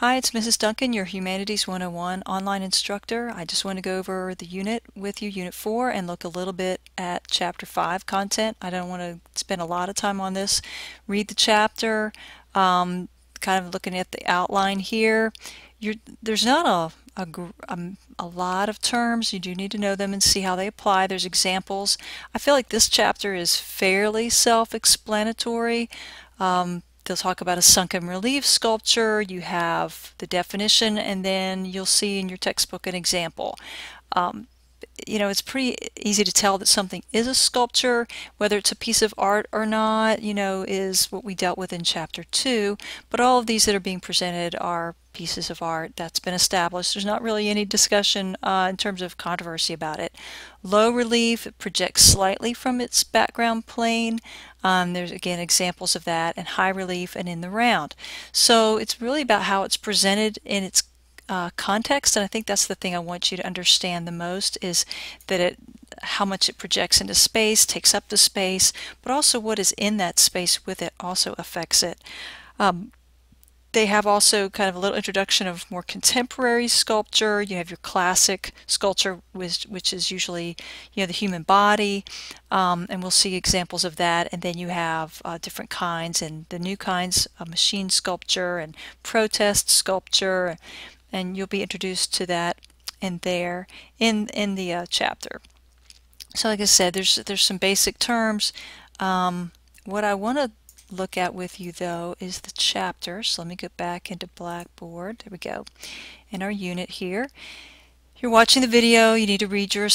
Hi, it's Mrs. Duncan, your Humanities 101 online instructor. I just want to go over the unit with you, Unit 4, and look a little bit at Chapter 5 content. I don't want to spend a lot of time on this. Read the chapter, kind of looking at the outline here. There's not a lot of terms. You do need to know them and see how they apply. There's examples. I feel like this chapter is fairly self-explanatory. They'll talk about a sunken relief sculpture. You have the definition, and then you'll see in your textbook an example. It's pretty easy to tell that something is a sculpture. Whether it's a piece of art or not, is what we dealt with in Chapter 2. But all of these that are being presented are pieces of art. That's been established. There's not really any discussion in terms of controversy about it. Low relief, it projects slightly from its background plane. There's again examples of that, and high relief and in the round. So it's really about how it's presented in its context, and I think that's the thing I want you to understand the most, is that how much it projects into space, takes up the space, but also what is in that space with it also affects it. They have also kind of a little introduction of more contemporary sculpture. You have your classic sculpture, which is usually the human body, and we'll see examples of that. And then you have different kinds, and the new kinds of machine sculpture and protest sculpture, and you'll be introduced to that in the chapter. So like I said, there's some basic terms. What I want to look at with you though is the chapter. So let me get back into Blackboard. There we go. In our unit here. You're watching the video, you need to read your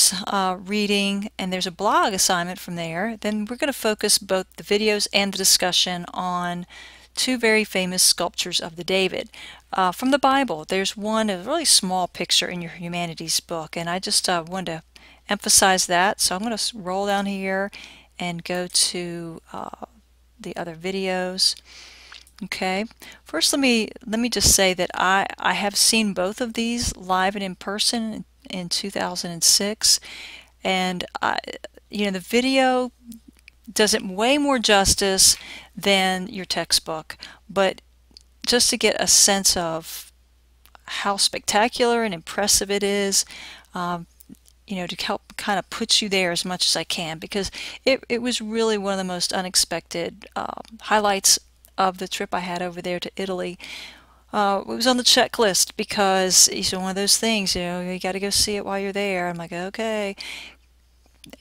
reading, and there's a blog assignment from there. Then we're going to focus both the videos and the discussion on two very famous sculptures of the David. From the Bible, there's one, a really small picture in your humanities book, and I just wanted to emphasize that. So I'm going to roll down here and go to the other videos. Okay, first let me just say that I have seen both of these live and in person in 2006, and the video does it way more justice than your textbook, but just to get a sense of how spectacular and impressive it is, to help kind of put you there as much as I can, because it was really one of the most unexpected highlights of the trip I had over there to Italy. It was on the checklist because it's one of those things, you got to go see it while you're there. I'm like, okay.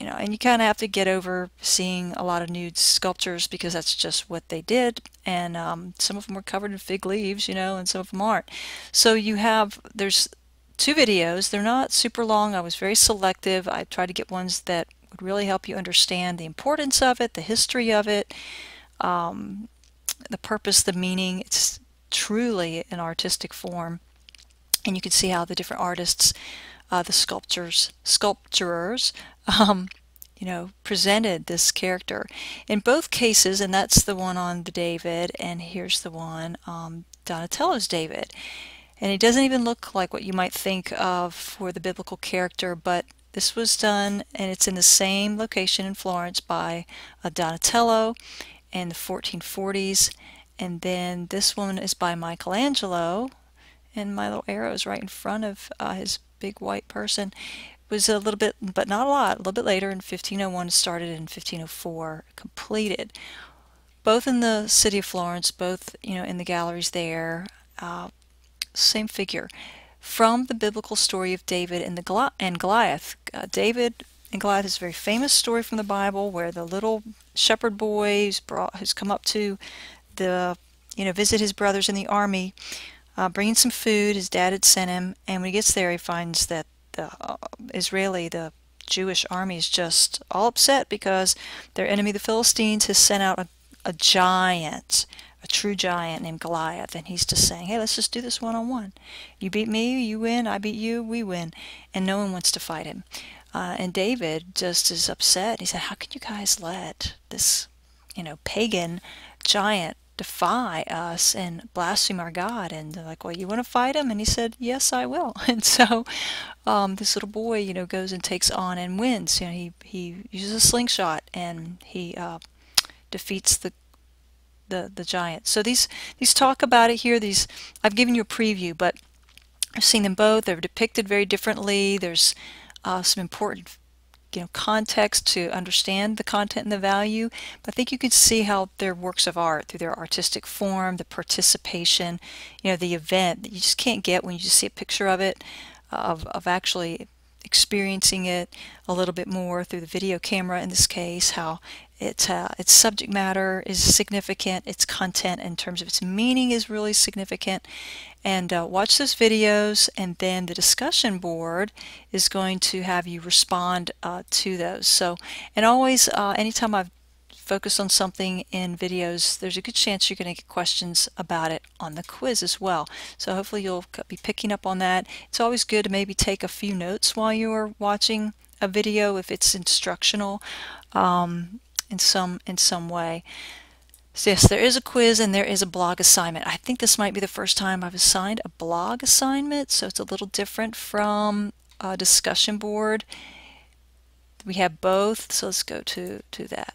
And you kind of have to get over seeing a lot of nude sculptures because that's just what they did, and some of them were covered in fig leaves, and some of them aren't. So there's two videos. They're not super long. I was very selective. I tried to get ones that would really help you understand the importance of it, the history of it, the purpose, the meaning. It's truly an artistic form, and you can see how the different artists, the sculpturers, presented this character. In both cases, and that's the one on the David, and here's the one, Donatello's David. And he doesn't even look like what you might think of for the biblical character, but this was done, and it's in the same location in Florence by Donatello in the 1440s. And then this one is by Michelangelo, and my little arrow is right in front of his big white person. It was a little bit, but not a lot, a little bit later in 1501, started in 1504, completed. Both in the city of Florence, both in the galleries there. Same figure. From the biblical story of David and Goliath. David and Goliath is a very famous story from the Bible, where the little shepherd boy who's come up to visit his brothers in the army, bringing some food. His dad had sent him, and when he gets there, he finds that the Jewish army is just all upset because their enemy, the Philistines, has sent out a giant, a true giant named Goliath, and he's just saying, hey, let's just do this one-on-one. You beat me, you win. I beat you, we win. And no one wants to fight him. And David just is upset. He said, how can you guys let this, pagan giant defy us and blaspheme our God? And they're like, well, you want to fight him? And he said, yes, I will. And so this little boy, goes and takes on and wins. He uses a slingshot, and he defeats the giant. So these talk about it here. These I've given you a preview, but I've seen them both. They're depicted very differently. There's some important context to understand the content and the value, but I think you can see how they're works of art through their artistic form, the participation, the event that you just can't get when you just see a picture of it, of actually experiencing it a little bit more through the video camera in this case, how its subject matter is significant, its content in terms of its meaning is really significant. And watch those videos, and then the discussion board is going to have you respond to those. So, and always, anytime I've focused on something in videos, there's a good chance you're going to get questions about it on the quiz as well. So hopefully you'll be picking up on that. It's always good to maybe take a few notes while you are watching a video if it's instructional in some way. So yes, there is a quiz and there is a blog assignment. I think this might be the first time I've assigned a blog assignment, so it's a little different from a discussion board. We have both, so let's go to that.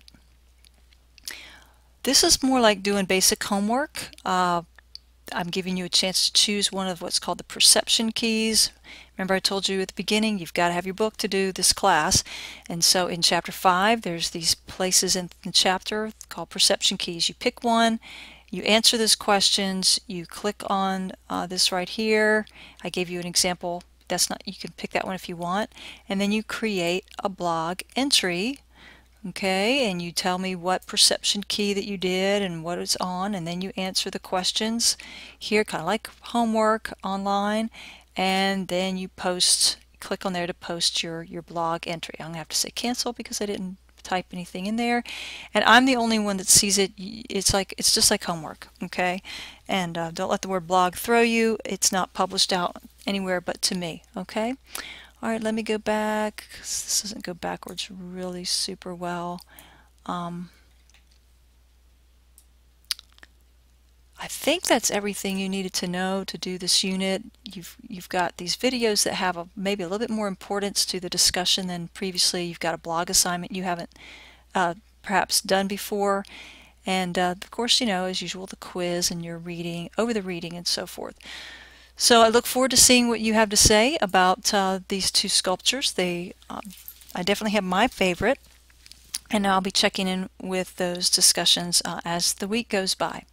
This is more like doing basic homework. I'm giving you a chance to choose one of what's called the perception keys. Remember I told you at the beginning you've got to have your book to do this class, and so in chapter 5 there's these places in the chapter called perception keys. You pick one, you answer those questions, you click on this right here. I gave you an example. That's not, you can pick that one if you want, and then you create a blog entry. Okay, and you tell me what perception key that you did and what it's on, and then you answer the questions here, kind of like homework online, and then you post, click on there to post your blog entry. I'm going to have to say cancel because I didn't type anything in there, and I'm the only one that sees it. It's just like homework, okay? And don't let the word blog throw you. It's not published out anywhere but to me, okay? All right, let me go back. This doesn't go backwards really super well. I think that's everything you needed to know to do this unit. You've got these videos that have maybe a little bit more importance to the discussion than previously. You've got a blog assignment you haven't perhaps done before, and of course, as usual, the quiz and your reading, over the reading, and so forth. So I look forward to seeing what you have to say about these two sculptures. I definitely have my favorite, and I'll be checking in with those discussions as the week goes by.